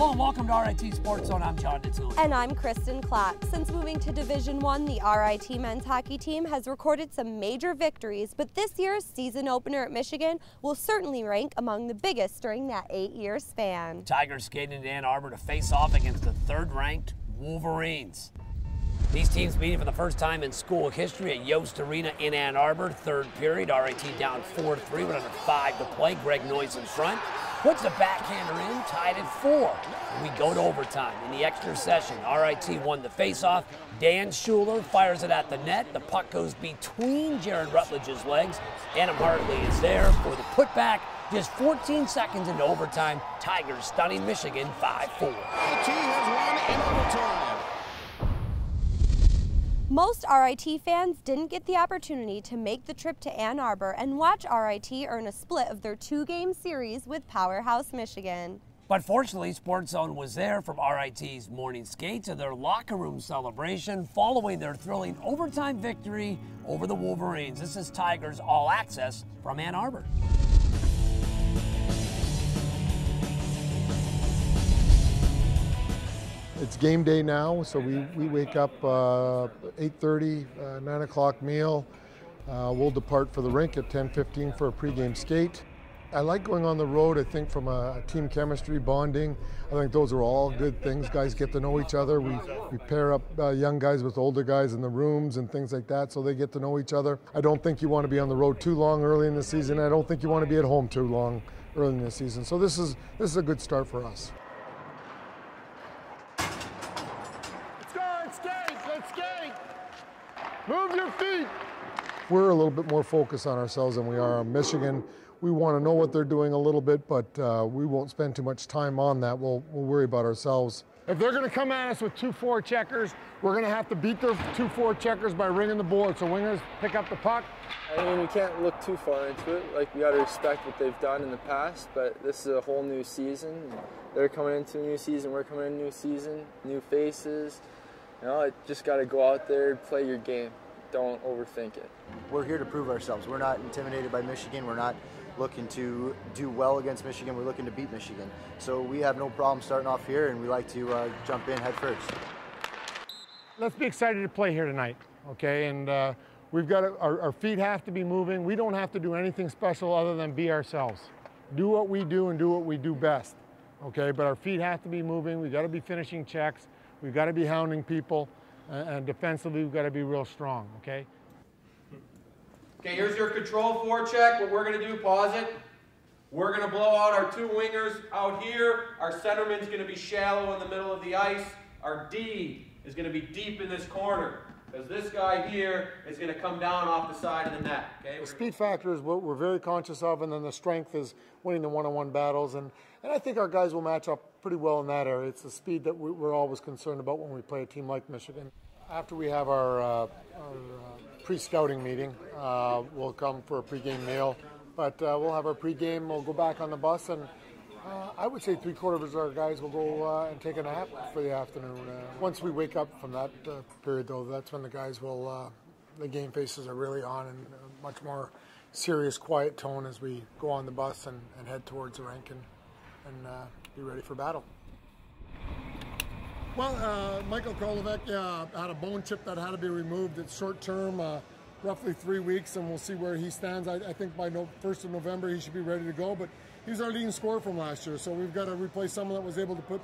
Hello and welcome to RIT SportsZone. I'm John Ditzulli. And I'm Kristen Clack. Since moving to Division I, the RIT men's hockey team has recorded some major victories, but this year's season opener at Michigan will certainly rank among the biggest during that 8-year span. Tigers skating into Ann Arbor to face off against the third-ranked Wolverines. These teams meeting for the first time in school history at Yost Arena in Ann Arbor. Third period, RIT down 4-3 with under 5 to play. Greg Noyes in front. Puts the backhander in, tied at 4. And we go to overtime. In the extra session, RIT won the faceoff. Dan Schuler fires it at the net. The puck goes between Jared Rutledge's legs. Adam Hartley is there for the putback. Just 14 seconds into overtime, Tigers stunning Michigan 5-4. RIT has won in overtime. Most RIT fans didn't get the opportunity to make the trip to Ann Arbor and watch RIT earn a split of their 2-game series with Powerhouse Michigan. But fortunately, SportsZone was there from RIT's morning skate to their locker room celebration following their thrilling overtime victory over the Wolverines. This is Tigers All Access from Ann Arbor. It's game day now, so we wake up 8:30, 9 o'clock meal. We'll depart for the rink at 10:15 for a pregame skate. I like going on the road, I think, from a team chemistry, bonding. I think those are all good things. Guys get to know each other. We pair up young guys with older guys in the rooms and things like that, so they get to know each other. I don't think you want to be on the road too long early in the season. I don't think you want to be at home too long early in the season. So this is a good start for us. Move your feet. We're a little bit more focused on ourselves than we are on Michigan. We want to know what they're doing a little bit, but we won't spend too much time on that. We'll worry about ourselves. If they're going to come at us with 2 forecheckers, we're going to have to beat their 2 forecheckers by ringing the board. So wingers pick up the puck. I mean, we can't look too far into it. Like, we got to respect what they've done in the past, but this is a whole new season. They're coming into a new season. We're coming into a new season, new faces. You know, I just got to go out there, play your game. Don't overthink it. We're here to prove ourselves. We're not intimidated by Michigan. We're not looking to do well against Michigan. We're looking to beat Michigan. So we have no problem starting off here, and we like to jump in head first. Let's be excited to play here tonight, okay? And we've got our feet have to be moving. We don't have to do anything special other than be ourselves. Do what we do and do what we do best, okay? But our feet have to be moving. We've got to be finishing checks. We've got to be hounding people, and defensively, we've got to be real strong, okay? Okay, here's your control forecheck. What we're going to do, pause it. We're going to blow out our 2 wingers out here. Our centerman's going to be shallow in the middle of the ice. Our D is going to be deep in this corner, because this guy here is going to come down off the side of the net. Okay? The speed factor is what we're very conscious of, and then the strength is winning the one-on-one battles. And I think our guys will match up pretty well in that area. It's the speed that we're always concerned about when we play a team like Michigan. After we have our pre-scouting meeting, we'll come for a pregame meal. But we'll have our pregame, we'll go back on the bus, and I would say 3/4 of our guys will go and take a nap for the afternoon. Once we wake up from that period, though, that's when the guys will, the game faces are really on, and a much more serious, quiet tone as we go on the bus and head towards the rink and be ready for battle. Well, Michael Kolovec had a bone chip that had to be removed. It's short term, roughly 3 weeks, and we'll see where he stands. I think by 1st of November he should be ready to go, but he's our leading scorer from last year, so we've got to replace someone that was able to put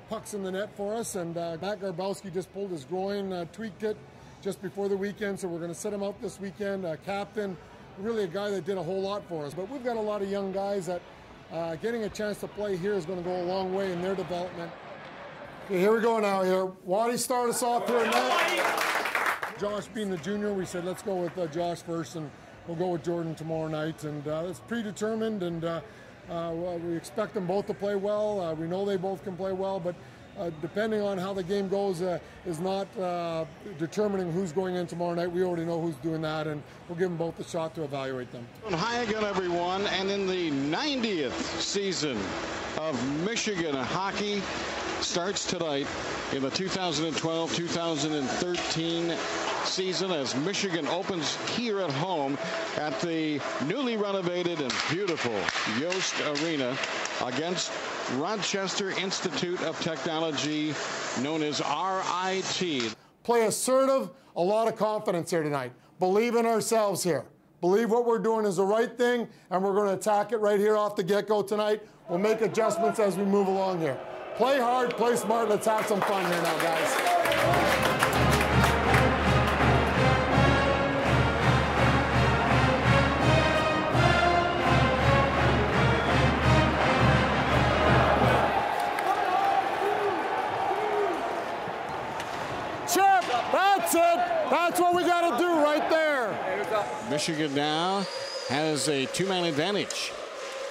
pucks in the net for us. And Matt Garbowski just pulled his groin, tweaked it just before the weekend, so we're going to set him up this weekend. Captain, really a guy that did a whole lot for us. But we've got a lot of young guys that getting a chance to play here is going to go a long way in their development. Okay, here we go now here. Waddy started us off here net. Josh being the junior, we said let's go with Josh first, and we'll go with Jordan tomorrow night. And it's predetermined, and we expect them both to play well. We know they both can play well, but depending on how the game goes is not determining who's going in tomorrow night. We already know who's doing that, and we'll give them both a shot to evaluate them. Hi again, everyone, and in the 90th season of Michigan hockey starts tonight in the 2012-2013 season as Michigan opens here at home at the newly renovated and beautiful Yost Arena against Rochester Institute of Technology, known as RIT. Play assertive, a lot of confidence here tonight. Believe in ourselves here. Believe what we're doing is the right thing, and we're going to attack it right here off the get-go tonight. We'll make adjustments as we move along here. Play hard, play smart. Let's have some fun here now, guys. That's it. That's what we got to do right there. Michigan now has a two-man advantage.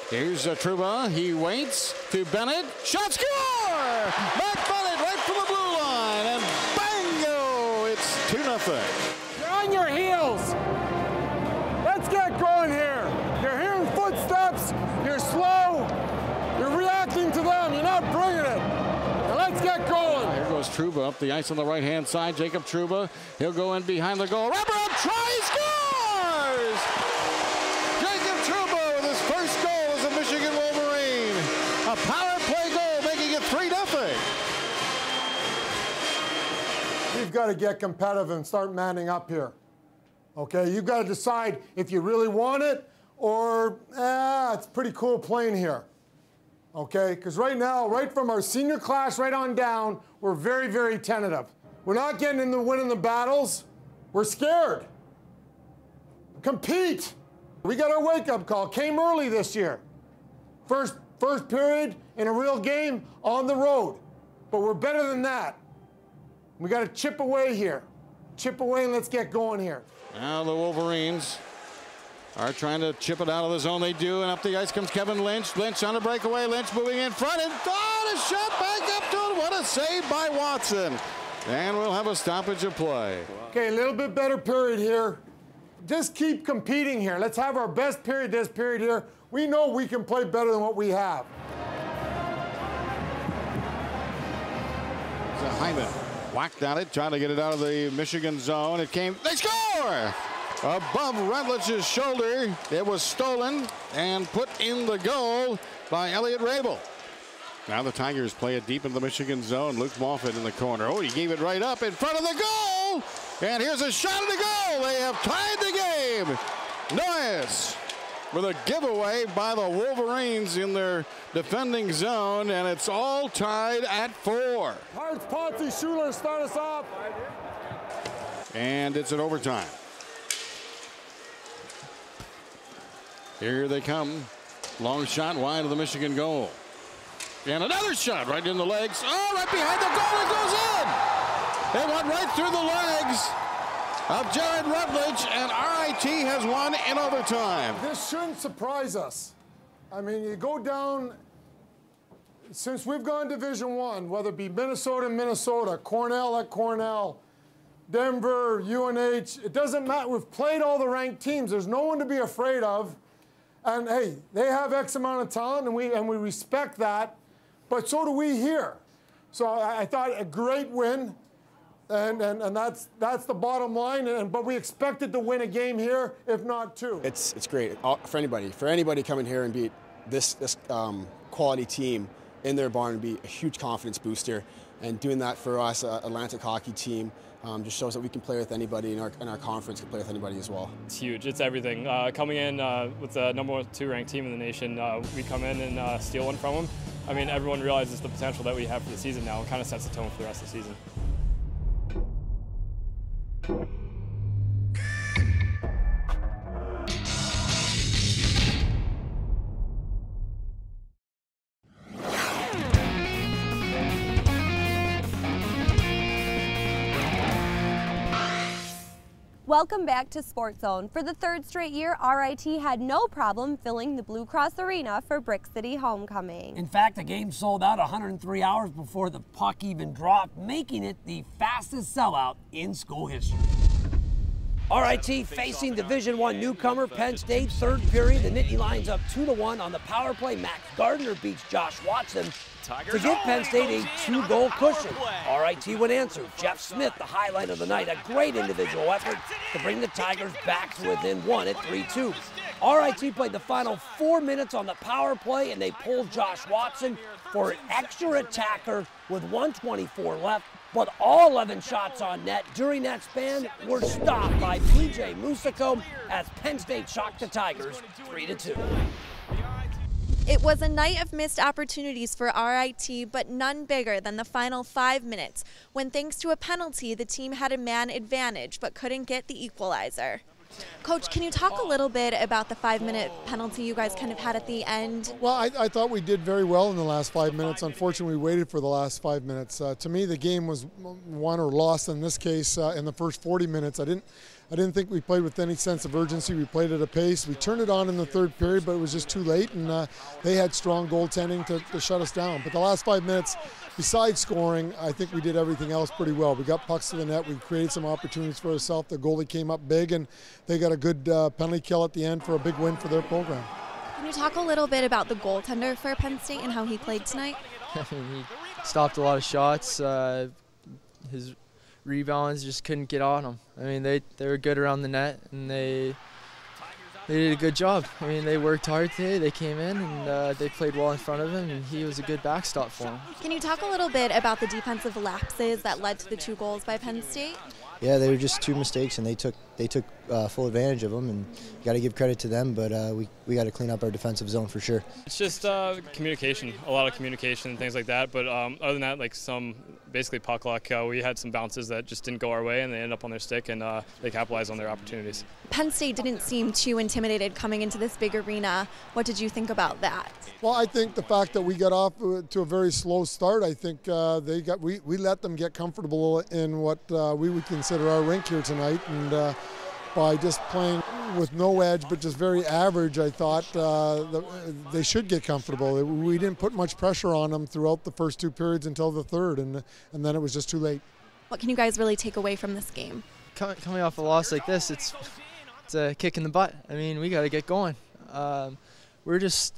Here's Truba. He waits to Bennett. Shot score! Back Bennett right from the blue line. And bango! It's 2-0. You're on your heels. Let's get going here. You're hearing footsteps. You're slow. You're reacting to them. You're not bringing it. Now let's get going. Here goes Truba up the ice on the right-hand side. Jacob Truba. He'll go in behind the goal. Wrapper up, try, scores! Jacob Truba with his first goal as a Michigan Wolverine. A power play goal, making it 3-0. You've got to get competitive and start manning up here. Okay, you've got to decide if you really want it or, it's pretty cool playing here. Okay, because right now, right from our senior class right on down, we're very, very tentative. We're not getting into winning the battles. We're scared. Compete. We got our wake-up call. Came early this year. First period in a real game on the road. But we're better than that. We got to chip away here. Chip away and let's get going here. Now the Wolverines are trying to chip it out of the zone. They do, and up the ice comes Kevin Lynch. Lynch on a breakaway. Lynch moving in front, and a shot back up to it. What a save by Watson. And we'll have a stoppage of play. Okay, a little bit better period here. Just keep competing here. Let's have our best period this period here. We know we can play better than what we have. So Hyman whacked at it, trying to get it out of the Michigan zone. It came, they score! Above Rutledge's shoulder, it was stolen and put in the goal by Elliott Rabel. Now the Tigers play it deep in the Michigan zone. Luke Moffett in the corner. Oh, he gave it right up in front of the goal! And here's a shot at the goal! They have tied the game! Noyes with a giveaway by the Wolverines in their defending zone, and it's all tied at 4. Hearts, Ponzi, Schuler, start us off. And it's an overtime. Here they come. Long shot wide of the Michigan goal. And another shot right in the legs. Oh, right behind the goal, it goes in! It went right through the legs of Jared Rutledge, and RIT has won in overtime. This shouldn't surprise us. I mean, you go down, since we've gone Division I, whether it be Minnesota, Cornell at Cornell, Denver, UNH, it doesn't matter. We've played all the ranked teams. There's no one to be afraid of. And hey, they have X amount of talent, and we respect that, but so do we here. So I thought a great win, and that's the bottom line. But we expected to win a game here, if not two. It's great for anybody coming here and beat this quality team in their barn would be a huge confidence booster, and doing that for us, Atlantic hockey team. Just shows that we can play with anybody in our conference, can play with anybody as well. It's huge. It's everything. Coming in with the number 2 ranked team in the nation, we come in and steal one from them. I mean, everyone realizes the potential that we have for the season now and kind of sets the tone for the rest of the season. Welcome back to SportsZone. For the 3rd straight year, RIT had no problem filling the Blue Cross Arena for Brick City homecoming. In fact, the game sold out 103 hours before the puck even dropped, making it the fastest sellout in school history. RIT facing Division I newcomer Penn State. 3rd period, the Nittany Lions up 2-1 on the power play. Max Gardner beats Josh Watson to give Penn State a 2-goal cushion. RIT would answer. Jeff Smith, the highlight of the night, a great individual effort to bring the Tigers back to within 1 at 3-2. RIT played the final 4 minutes on the power play, and they pulled Josh Watson for an extra attacker with 1:24 left. But all 11 shots on net during that span were stopped by PJ Musico as Penn State shocked the Tigers 3-2. It was a night of missed opportunities for RIT, but none bigger than the final 5 minutes, when thanks to a penalty, the team had a man advantage but couldn't get the equalizer. Coach, can you talk a little bit about the 5-minute penalty you guys kind of had at the end? Well, I thought we did very well in the last 5 minutes. Unfortunately, we waited for the last 5 minutes. To me, the game was won or lost in this case in the first 40 minutes. I didn't think we played with any sense of urgency. We played at a pace. We turned it on in the third period, but it was just too late, and they had strong goaltending to shut us down. But the last 5 minutes, besides scoring, I think we did everything else pretty well. We got pucks to the net. We created some opportunities for ourselves. The goalie came up big, and they got a good penalty kill at the end for a big win for their program. Can you talk a little bit about the goaltender for Penn State and how he played tonight? He stopped a lot of shots. His rebounds just couldn't get on them. I mean, they were good around the net, and they did a good job. I mean, they worked hard today. They came in, and they played well in front of him, and he was a good backstop for him. Can you talk a little bit about the defensive lapses that led to the 2 goals by Penn State? Yeah, they were just 2 mistakes, and they took full advantage of them, and you got to give credit to them. But we got to clean up our defensive zone for sure. It's just communication, a lot of communication and things like that. But other than that, like basically puck luck. We had some bounces that just didn't go our way, and they ended up on their stick, and they capitalized on their opportunities. Penn State didn't seem too intimidated coming into this big arena. What did you think about that? Well, I think the fact that we got off to a very slow start, I think we let them get comfortable in what we would consider our rink here tonight, and by just playing with no edge but just very average, I thought they should get comfortable. We didn't put much pressure on them throughout the first 2 periods until the third, and then it was just too late. What can you guys really take away from this game? Coming off a loss like this, it's a kick in the butt. I mean, we got to get going. We're just,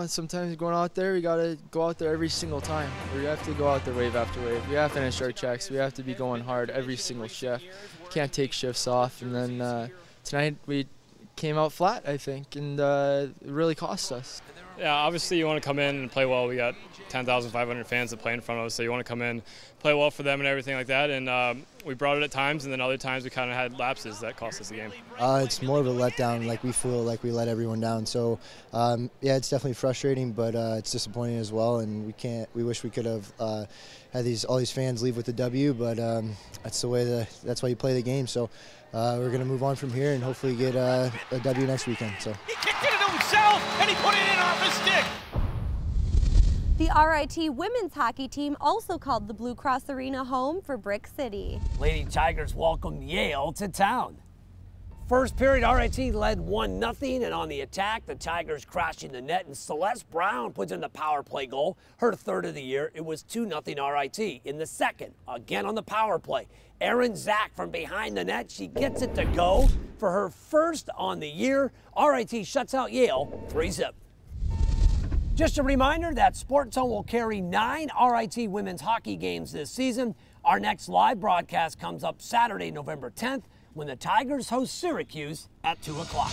sometimes going out there, we got to go out there every single time. We have to go out there wave after wave. We have to finish our checks. We have to be going hard every single shift. Can't take shifts off. And then tonight we came out flat, I think, and it really cost us. Yeah, obviously you want to come in and play well. We got 10,500 fans that play in front of us, so you want to come in, play well for them and everything like that. And we brought it at times, and then other times we kind of had lapses that cost us the game. It's more of a letdown. Like, we feel like we let everyone down. So yeah, it's definitely frustrating, but it's disappointing as well. And we wish we could have had all these fans leave with the W, but that's the way that's why you play the game. So we're going to move on from here and hopefully get a W next weekend. So he kicked it to himself, and he put it in off his stick. The RIT women's hockey team also called the Blue Cross Arena home for Brick City. Lady Tigers welcomed Yale to town. First period, RIT led 1-0, and on the attack, the Tigers crashing the net, and Celeste Brown puts in the power play goal, her third of the year. It was 2-0 RIT. In the second, again on the power play, Erin Zach from behind the net, she gets it to go for her first on the year. RIT shuts out Yale 3-0. Just a reminder that SportsZone will carry 9 RIT women's hockey games this season. Our next live broadcast comes up Saturday, November 10th, when the Tigers host Syracuse at 2 o'clock.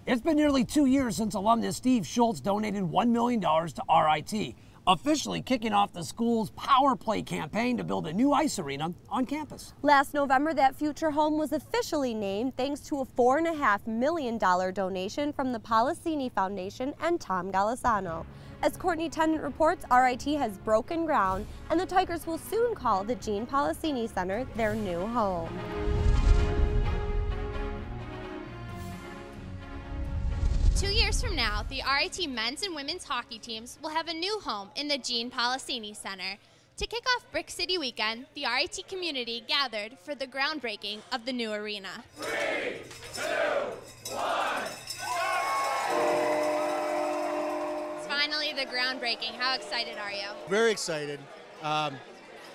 It's been nearly 2 years since alumnus Steve Schultz donated $1 million to RIT, officially kicking off the school's Power Play campaign to build a new ice arena on campus. Last November, that future home was officially named thanks to a $4.5 million donation from the Polisseni Foundation and Tom Golisano. As Courtney Tennant reports, RIT has broken ground, and the Tigers will soon call the Gene Polisseni Center their new home. Two years from now, the RIT men's and women's hockey teams will have a new home in the Gene Polisseni Center. To kick off Brick City weekend, the RIT community gathered for the groundbreaking of the new arena. 3, 2, 1, It's finally the groundbreaking. How excited are you? Very excited.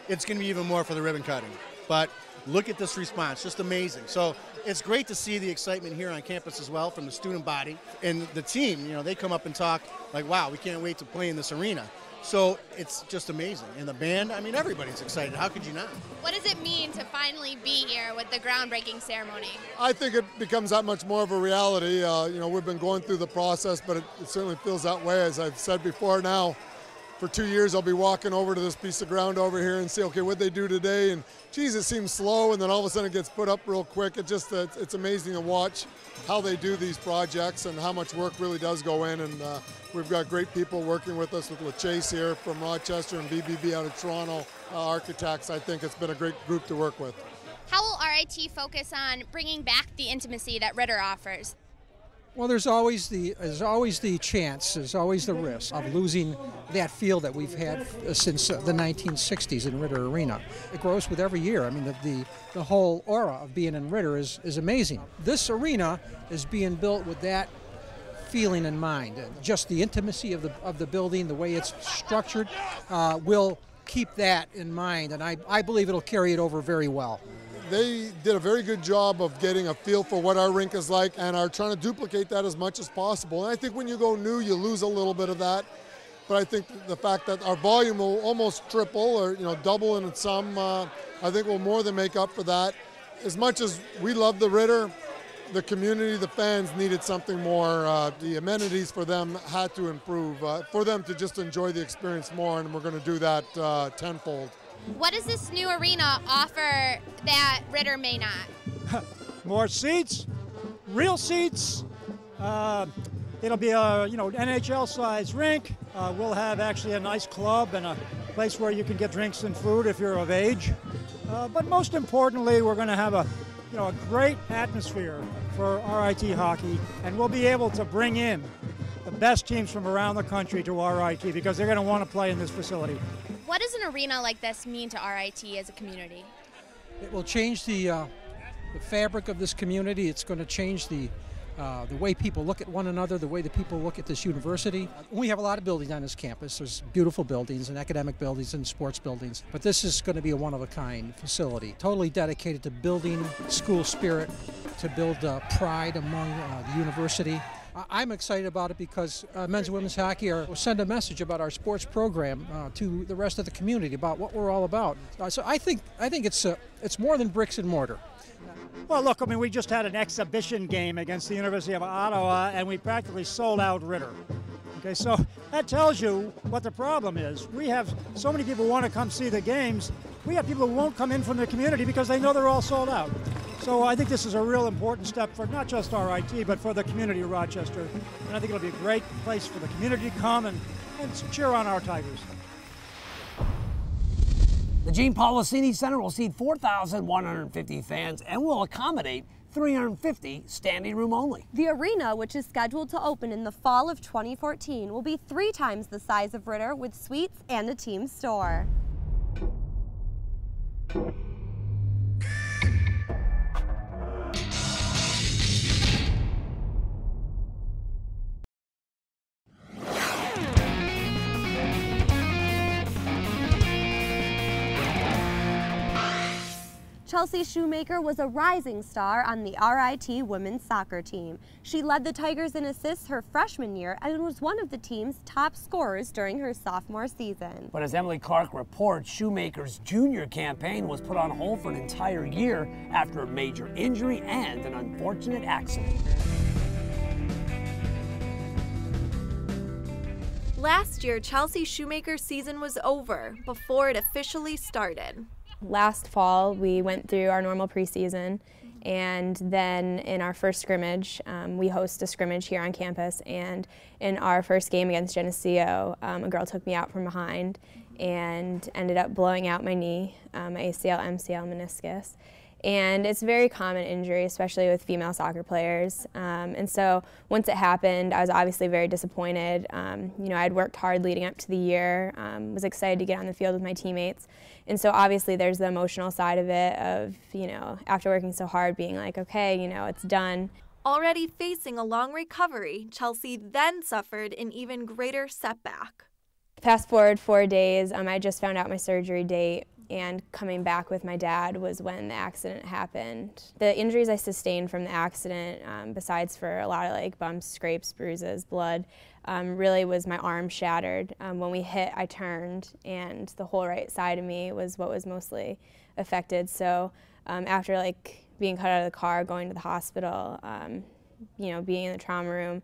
It's going to be even more for the ribbon cutting. But look at this response, just amazing. So it's great to see the excitement here on campus as well from the student body. And the team, you know, they come up and talk like, wow, we can't wait to play in this arena. So it's just amazing. And the band, I mean, everybody's excited. How could you not? What does it mean to finally be here with the groundbreaking ceremony? I think it becomes that much more of a reality. You know, we've been going through the process, but it certainly feels that way. As I've said before now, for 2 years I'll be walking over to this piece of ground over here and see, okay, what'd they do today? And geez, it seems slow, and then all of a sudden it gets put up real quick. It's amazing to watch how they do these projects and how much work really does go in. And we've got great people working with us, with Chase here from Rochester and BBB out of Toronto, architects. I think it's been a great group to work with. How will RIT focus on bringing back the intimacy that Ritter offers? Well, there's always the chance, there's always the risk of losing that feel that we've had since the 1960s in Ritter Arena. It grows with every year. I mean, the whole aura of being in Ritter is amazing. This arena is being built with that feeling in mind. Just the intimacy of the building, the way it's structured, will keep that in mind, and I believe it'll carry it over very well. They did a very good job of getting a feel for what our rink is like and are trying to duplicate that as much as possible. And I think when you go new, you lose a little bit of that. But I think the fact that our volume will almost triple or double in some, I think will more than make up for that. As much as we love the Ritter, the community, the fans needed something more. The amenities for them had to improve for them to just enjoy the experience more, and we're going to do that tenfold. What does this new arena offer that Ritter may not? More seats, real seats. It'll be a NHL-sized rink. We'll have actually a nice club and a place where you can get drinks and food if you're of age. But most importantly, we're going to have a great atmosphere for RIT hockey, and we'll be able to bring in the best teams from around the country to RIT because they're going to want to play in this facility. What does an arena like this mean to RIT as a community? It will change the fabric of this community. It's going to change the way people look at one another, the way that people look at this university. We have a lot of buildings on this campus. There's beautiful buildings and academic buildings and sports buildings, but this is going to be a one-of-a-kind facility, totally dedicated to building school spirit, to build pride among the university. I'm excited about it because men's and women's hockey will send a message about our sports program to the rest of the community about what we're all about. So I think it's more than bricks and mortar. Well, look, I mean, we just had an exhibition game against the University of Ottawa, and we practically sold out Ritter. Okay, so that tells you what the problem is. We have so many people who want to come see the games. We have people who won't come in from the community because they know they're all sold out. So I think this is a real important step for not just RIT, but for the community of Rochester. And I think it'll be a great place for the community to come and cheer on our Tigers. The Gene Polisseni Center will seat 4,150 fans and will accommodate 350 standing room only. The arena, which is scheduled to open in the fall of 2014, will be 3 times the size of Ritter with suites and a team store. Chelsea Shoemaker was a rising star on the RIT women's soccer team. She led the Tigers in assists her freshman year and was one of the team's top scorers during her sophomore season. But as Emily Clark reports, Shoemaker's junior campaign was put on hold for an entire year after a major injury and an unfortunate accident. Last year, Chelsea Shoemaker's season was over before it officially started. Last fall, we went through our normal preseason, and then in our first scrimmage, we host a scrimmage here on campus, and in our first game against Geneseo, a girl took me out from behind and ended up blowing out my knee, my ACL, MCL, meniscus. And it's a very common injury, especially with female soccer players. And so once it happened, I was obviously very disappointed. I'd worked hard leading up to the year, was excited to get on the field with my teammates. And so obviously there's the emotional side of it of, after working so hard, being like, okay, it's done. Already facing a long recovery, Chelsea then suffered an even greater setback. Fast forward 4 days, I just found out my surgery date and coming back with my dad was when the accident happened. The injuries I sustained from the accident, besides for a lot of like bumps, scrapes, bruises, blood, really was my arm shattered. When we hit, I turned, and the whole right side of me was what was mostly affected. So after like being cut out of the car, going to the hospital, you know, being in the trauma room,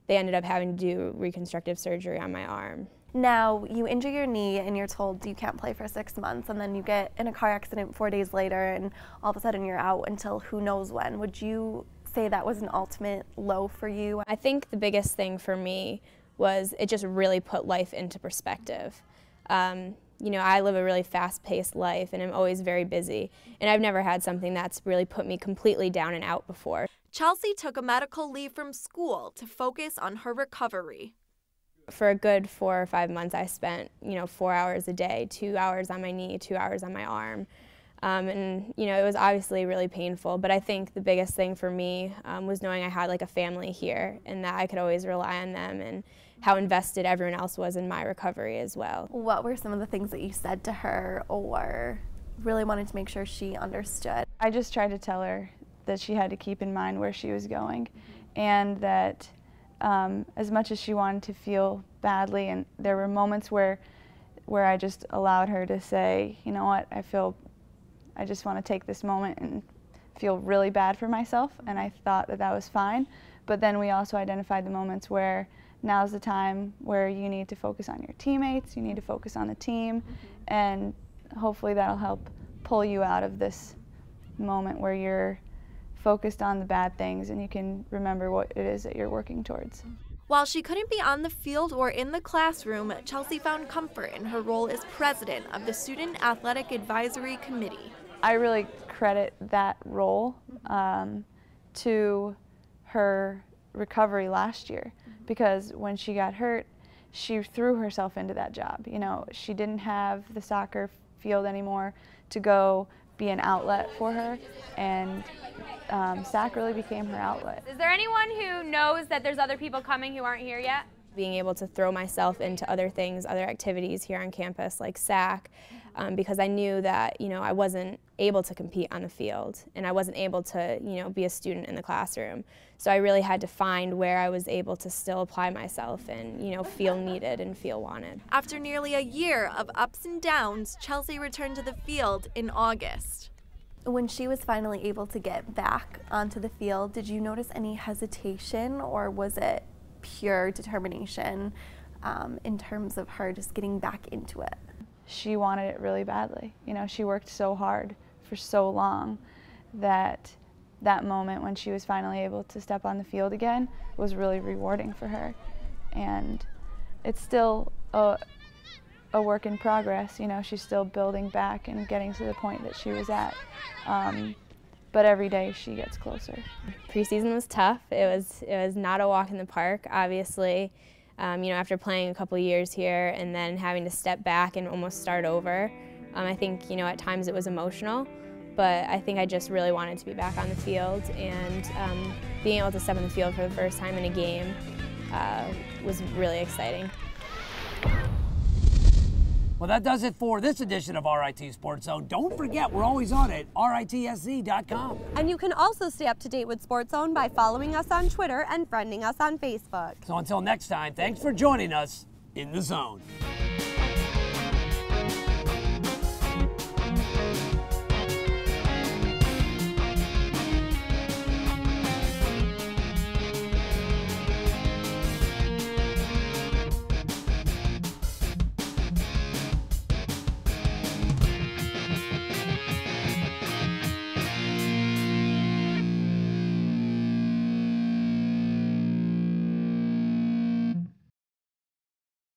they ended up having to do reconstructive surgery on my arm. Now, you injure your knee and you're told you can't play for 6 months, and then you get in a car accident 4 days later and all of a sudden you're out until who knows when. Would you say that was an ultimate low for you? I think the biggest thing for me was it just really put life into perspective. You know, I live a really fast-paced life and I'm always very busy, and I've never had something that's really put me completely down and out before. Chelsea took a medical leave from school to focus on her recovery. For a good 4 or 5 months, I spent, you know, 4 hours a day, 2 hours on my knee, 2 hours on my arm. And, you know, it was obviously really painful, but I think the biggest thing for me was knowing I had like a family here and that I could always rely on them, and how invested everyone else was in my recovery as well. What were some of the things that you said to her or really wanted to make sure she understood? I just tried to tell her that she had to keep in mind where she was going, and that as much as she wanted to feel badly, and there were moments where I just allowed her to say, you know what, I just want to take this moment and feel really bad for myself, and I thought that that was fine. But then we also identified the moments where now's the time where you need to focus on your teammates, you need to focus on the team, and hopefully that'll help pull you out of this moment where you're focused on the bad things and you can remember what it is that you're working towards. While she couldn't be on the field or in the classroom, Chelsea found comfort in her role as president of the Student Athletic Advisory Committee. I really credit that role to her recovery last year, because when she got hurt, she threw herself into that job. You know, she didn't have the soccer field anymore to go be an outlet for her, and SAC really became her outlet. Is there anyone who knows that there's other people coming who aren't here yet? Being able to throw myself into other things, other activities here on campus like SAC, because I knew that, you know, I wasn't able to compete on the field and I wasn't able to, you know, be a student in the classroom. So I really had to find where I was able to still apply myself and, you know, feel needed and feel wanted. After nearly a year of ups and downs, Chelsea returned to the field in August. When she was finally able to get back onto the field, did you notice any hesitation, or was it pure determination in terms of her just getting back into it? She wanted it really badly. You know, she worked so hard for so long that that moment when she was finally able to step on the field again was really rewarding for her. And it's still a work in progress. You know, she's still building back and getting to the point that she was at. But every day she gets closer. Preseason was tough. It was not a walk in the park, obviously. You know, after playing a couple years here and then having to step back and almost start over, I think, you know, at times it was emotional, but I think I just really wanted to be back on the field, and being able to step on the field for the first time in a game was really exciting. Well, that does it for this edition of RIT SportsZone. Don't forget, we're always on it, RITSZ.com. And you can also stay up to date with SportsZone by following us on Twitter and friending us on Facebook. So until next time, thanks for joining us in the zone.